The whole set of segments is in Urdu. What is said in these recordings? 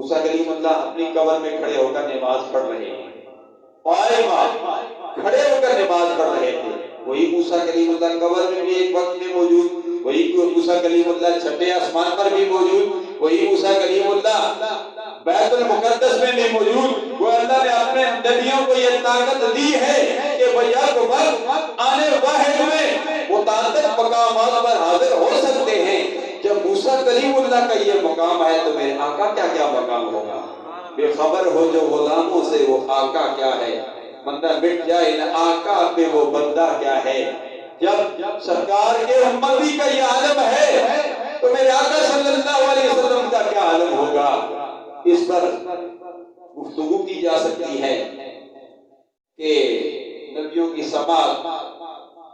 موسیٰ کلیم اللہ اپنی قبر میں کھڑے ہو کر نماز پڑھ رہے ہیں، کھڑے ہو کر نماز پڑھ رہے تھے۔ وہی موسیٰ کلیم اللہ قبر میں بھی ایک وقت میں موجود، وہی موسیٰ کلیم اللہ چھٹے آسمان پر بھی موجود، وہی موسیٰ کلیم اللہ بیت المقدس میں بھی موجود۔ وہ اللہ نے اپنے نبیوں کو یہ طاقت دی ہے کہ وہ یک وقت آنے واحد میں متعدد مقامات پر حاضر ہو سکتے ہیں۔ جب موسیٰ کلیم اللہ کا یہ مقام ہے تو میرے آقا کیا کیا مقام ہوگا؟ بے خبر ہو جو غلاموں سے وہ آقا کیا ہے، بندہ مٹ جائے نہ آقا پہ وہ بندہ کیا ہے۔ جب سرکار کے امتی کا یہ عالم ہے تو میرے آقا صلی اللہ علیہ وسلم کا کیا عالم ہوگا؟ اس پر گفتگو کی جا سکتی ہے کہ نبیوں کی سماعت،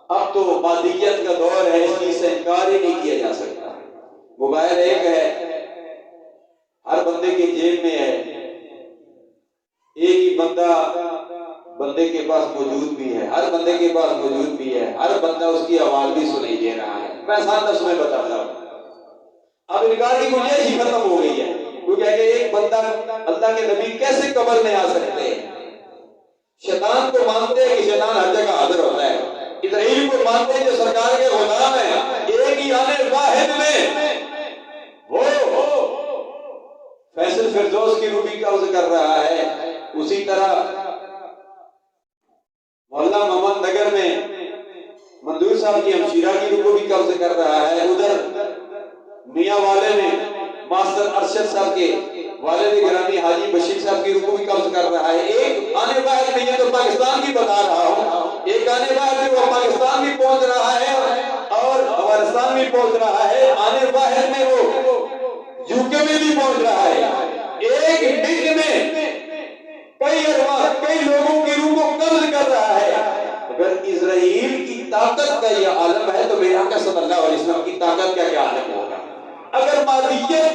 اب تو مادیت کا دور ہے، اس کی سے انکار ہی نہیں کیا جا سکتا۔ موبائل ایک ہے، ہر بندے کے جیب میں ہے، ایک ہی بندے کے پاس موجود بھی ہے، ہر بندے کے پاس موجود بھی ہے، ہر بندہ اس کی آواز بھی سنائی دے رہا ہے۔ میں آسان لفظ میں بتاتا ہوں، اب انکار کی گنجائش ہی ختم ہو گئی ہے، کیونکہ ایک بندہ اللہ کے نبی کیسے قبر میں آ سکتے ہیں؟ شیطان کو مانتے ہیں کہ شیطان ہر جگہ حاضر ہوتا ہے، اسرائیل کو مانتے ہیں جو سرکار کے غلام ہیں، ایک ہی آنے واحد میں وہ فیصل فردوس کی روح بھی قبض کر رہا ہے، اسی طرح محلہ محمد نگر میں منظور صاحب کی ہمشیرہ کی روح کو بھی قبض کر رہا ہے، ادھر میاں والے میں ماسٹر ارشد صاحب کے والد گرامی حاجی بشیر صاحب کی روح کو بھی قبض کر رہا ہے۔ ایک آنے واحد میں، یہ تو پاکستان کی بتا رہا ہوں، ایک آنے واحد میں وہ پاکستان بھی پہنچ رہا ہے اور افغانستان بھی پہنچ رہا ہے، آنے واحد میں وہ یوکے میں بھی پہنچ رہا ہے۔ ایک منٹ میں کئی ارواح، کئی لوگوں کی روح کو قبض کر رہا ہے۔ اگر اسرائیل کی طاقت کا یہ عالم ہے تو میرے آقا صلی اللہ علیہ وسلم کی طاقت کا کیا عالم ہوگا؟ اگر مادیت